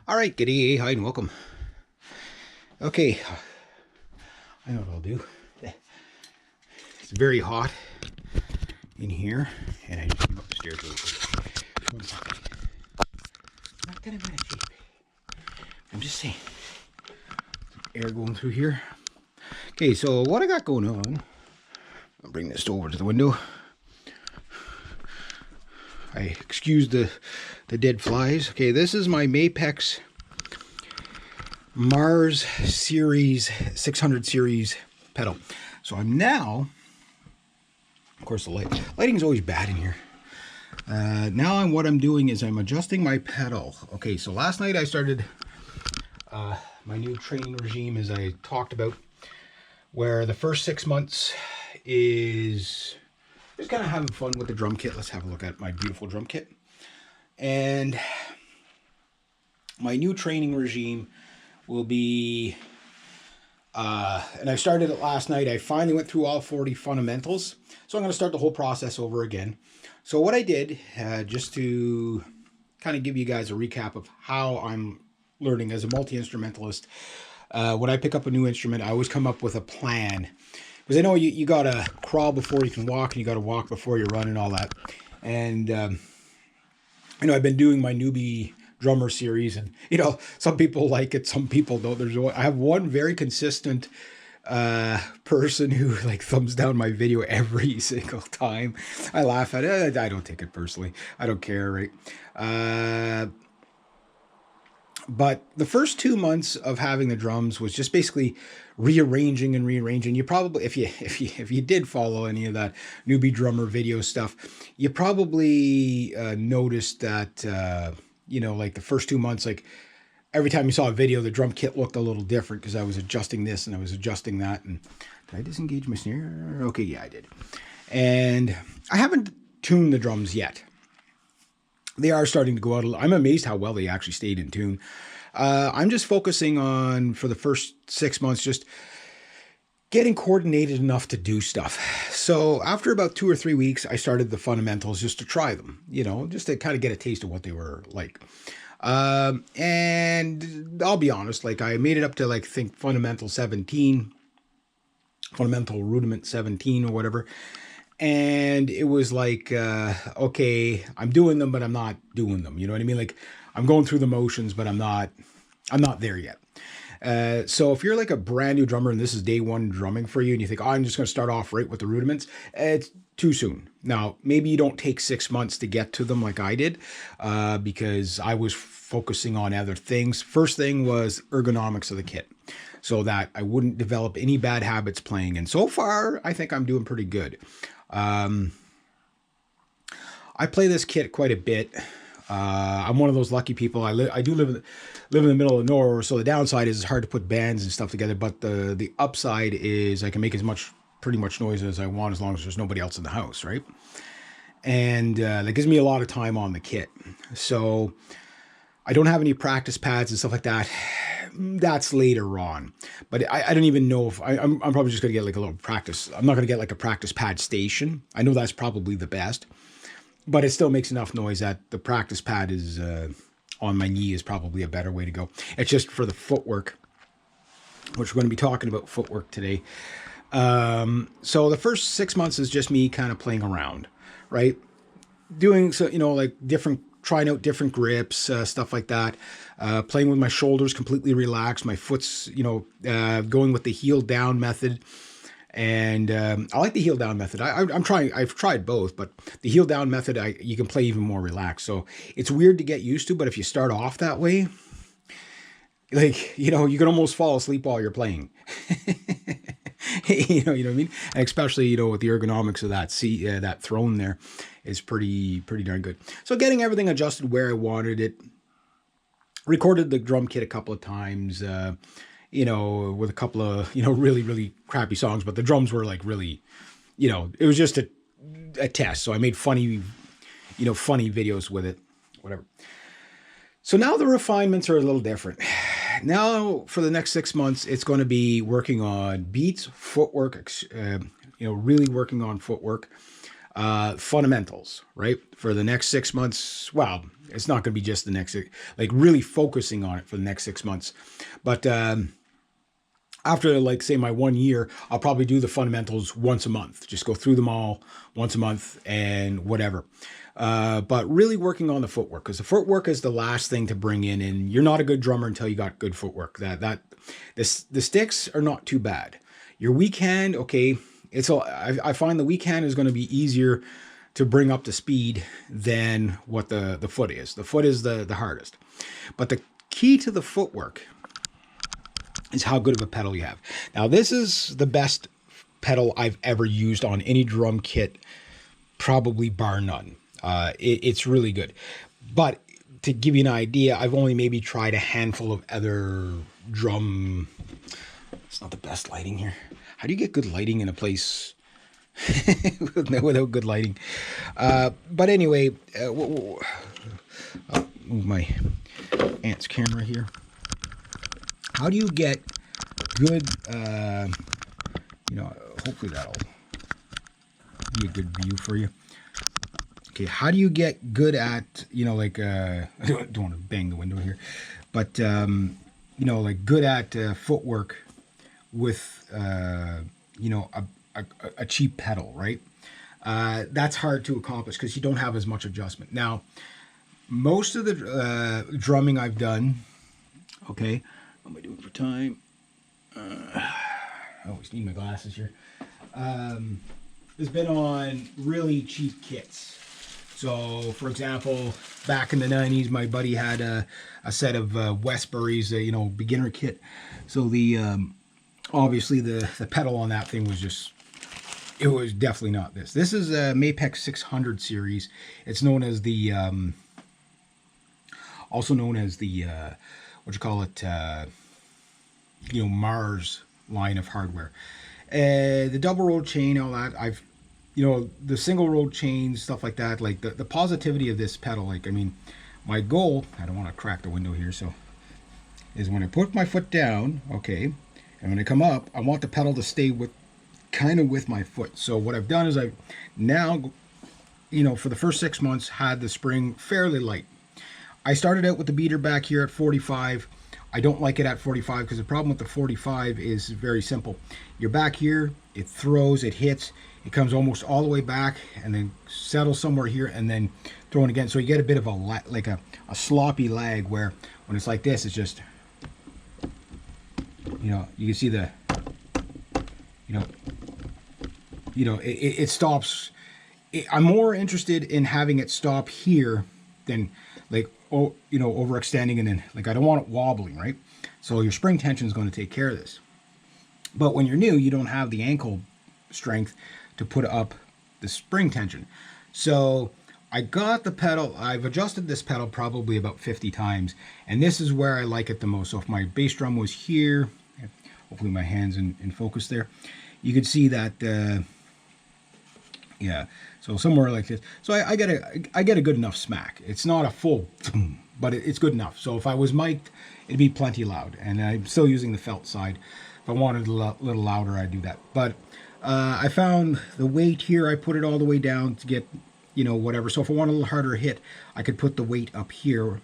All right, good day, hi, and welcome. Okay, I know what I'll do. It's very hot in here, and I just came up the stairs real quick. One second. Not that I'm out of shape. I'm just saying. Air going through here. Okay, so what I got going on, I'll bring this over to the window. I excuse the dead flies. Okay, this is my Mapex Mars series 600 series pedal. So I'm now, of course, the lighting is always bad in here. Now what I'm doing is I'm adjusting my pedal. Okay, so last night I started my new training regime, as I talked about, where the first 6 months is just kind of having fun with the drum kit. Let's have a look at my beautiful drum kit. And my new training regime will be, and I started it last night. I finally went through all 40 fundamentals. So I'm going to start the whole process over again. So what I did, just to kind of give you guys a recap of how I'm learning as a multi-instrumentalist, when I pick up a new instrument, I always come up with a plan. Because I know you got to crawl before you can walk, and you got to walk before you run and all that. And, I've been doing my newbie drummer series, and some people like it, some people don't. I have one very consistent person who thumbs down my video every single time. I laugh at it. I don't take it personally. I don't care, right? But the first 2 months of having the drums was just basically rearranging and rearranging. You probably, if you did follow any of that newbie drummer video stuff, you probably noticed that the first 2 months, every time you saw a video, the drum kit looked a little different because I was adjusting this and I was adjusting that. And did I disengage my snare? Okay, yeah, I did. And I haven't tuned the drums yet. They are starting to go out. I'm amazed how well they actually stayed in tune. I'm just focusing on, for the first 6 months, just getting coordinated enough to do stuff. So after about 2 or 3 weeks, I started the fundamentals just to try them, just to kind of get a taste of what they were like. And I'll be honest, I made it up to think fundamental 17, fundamental rudiment 17 or whatever. And it was okay, I'm doing them, but I'm not doing them. You know what I mean? I'm going through the motions, but I'm not there yet. So if you're a brand new drummer and this is day one drumming for you, and you think, I'm just going to start off right with the rudiments, it's too soon. Now, maybe you don't take 6 months to get to them like I did, because I was focusing on other things. First thing was ergonomics of the kit, so that I wouldn't develop any bad habits playing. And so far, I think I'm doing pretty good. I play this kit quite a bit. I'm one of those lucky people. I do live in the middle of nowhere, so the downside is it's hard to put bands and stuff together. But the upside is I can make pretty much noise as I want, as long as there's nobody else in the house, right? And that gives me a lot of time on the kit. So I don't have any practice pads and stuff like that. That's later on, but I don't even know if I'm probably just gonna get a little practice. I'm not gonna get a practice pad station. I know that's probably the best, but it still makes enough noise that the practice pad is on my knee is probably a better way to go. It's just for the footwork, which we're going to be talking about footwork today. So the first 6 months is just me kind of playing around, right? Doing different, trying out different grips, stuff like that. Playing with my shoulders completely relaxed. My foot's, going with the heel down method. And I like the heel down method. I've tried both, but the heel down method, you can play even more relaxed. So it's weird to get used to, but if you start off that way, you can almost fall asleep while you're playing. You know what I mean? And especially, with the ergonomics of that throne there is pretty darn good. So getting everything adjusted where I wanted it. Recorded the drum kit a couple of times, with a couple of, really, really crappy songs, but the drums were really, it was just a test. So I made funny videos with it, whatever. So now the refinements are a little different. Now for the next 6 months, it's going to be working on beats, footwork, really working on footwork. fundamentals, right? For the next 6 months. Well, it's not going to be just the next, like really focusing on it for the next 6 months. But after, like, say my 1 year, I'll probably do the fundamentals once a month. Just go through them all once a month and whatever. But really working on the footwork, because the footwork is the last thing to bring in, and you're not a good drummer until you got good footwork. The sticks are not too bad. Your weak hand, okay, I find the weak hand is going to be easier to bring up to speed than what the foot is. The foot is the hardest. But the key to the footwork is how good of a pedal you have. Now, this is the best pedal I've ever used on any drum kit, probably bar none. It's really good. But to give you an idea, I've only maybe tried a handful of other drum. It's not the best lighting here. How do you get good lighting in a place without good lighting? But anyway, I'll move my aunt's camera here. How do you get good, hopefully that'll be a good view for you. Okay, how do you get good at, I don't want to bang the window here, but, like good at footwork with, a cheap pedal, right? That's hard to accomplish because you don't have as much adjustment. Now, most of the drumming I've done, okay, what am I doing for time? I always need my glasses here. Has been on really cheap kits. So, for example, back in the 90s, my buddy had a set of Westbury's, beginner kit. So obviously the pedal on that thing was just, it was definitely not this. This is a Mapex 600 series. It's known as the, also known as the, Mars line of hardware. The double rolled chain, all that, the single rolled chains, stuff like that, like the positivity of this pedal, my goal, I don't want to crack the window here, so, is when I put my foot down, okay, and when I come up, I want the pedal to stay kind of with my foot. So what I've done is I've now, for the first 6 months, had the spring fairly light. I started out with the beater back here at 45. I don't like it at 45 because the problem with the 45 is very simple. You're back here, it throws, it hits, it comes almost all the way back and then settles somewhere here and then throwing again. So you get a bit of a sloppy lag where when it's like this, it's just, you can see the, it stops. I'm more interested in having it stop here than overextending and then I don't want it wobbling, right? So your spring tension is going to take care of this. But when you're new, you don't have the ankle strength to put up the spring tension. So I got the pedal, I've adjusted this pedal probably about 50 times, and this is where I like it the most. So if my bass drum was here, hopefully my hand's in focus there, you could see that, yeah, so somewhere like this. So I get a good enough smack. It's not a full, but it's good enough. So if I was mic'd, it'd be plenty loud, and I'm still using the felt side. If I wanted a little louder, I'd do that. But I found the weight here, I put it all the way down to get, whatever. So if I want a little harder hit, I could put the weight up here.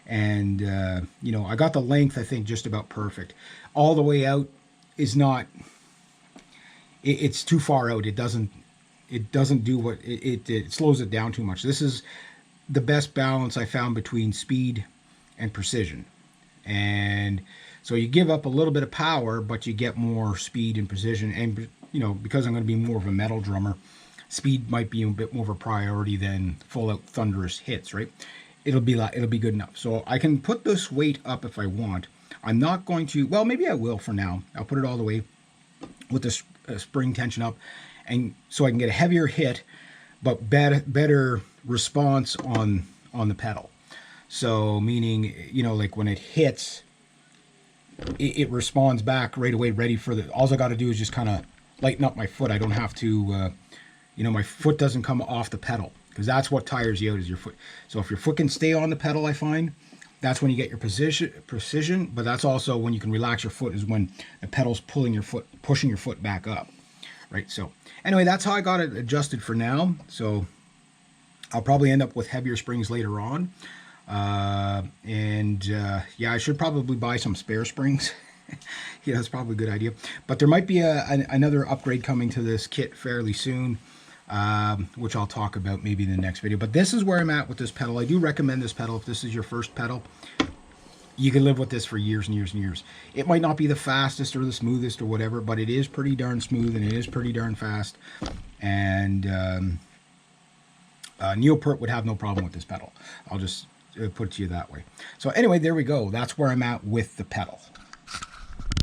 And, I got the length, I think, just about perfect. All the way out is not, it's too far out. It doesn't do what, it slows it down too much. This is the best balance I found between speed and precision. And so you give up a little bit of power, but you get more speed and precision. And, because I'm going to be more of a metal drummer, speed might be a bit more of a priority than full out thunderous hits, right? It'll be good enough. So I can put this weight up if I want. I'm not going to, well, maybe I will for now. I'll put it all the way with the spring tension up, and so I can get a heavier hit, but better response on the pedal. So meaning, like when it hits, it responds back right away, ready for the, all I got to do is just kind of lighten up my foot. I don't have to, my foot doesn't come off the pedal, because that's what tires you out, is your foot. So if your foot can stay on the pedal, I find, that's when you get your precision, but that's also when you can relax your foot, is when the pedal's pulling your foot, pushing your foot back up, right? So anyway, that's how I got it adjusted for now. So I'll probably end up with heavier springs later on. Yeah, I should probably buy some spare springs. Yeah, that's probably a good idea. But there might be another upgrade coming to this kit fairly soon, which I'll talk about maybe in the next video. But this is where I'm at with this pedal. I do recommend this pedal if this is your first pedal. You can live with this for years and years and years. It might not be the fastest or the smoothest or whatever, but it is pretty darn smooth and it is pretty darn fast. And Neil Peart would have no problem with this pedal. I'll just put it to you that way. So anyway, there we go. That's where I'm at with the pedal.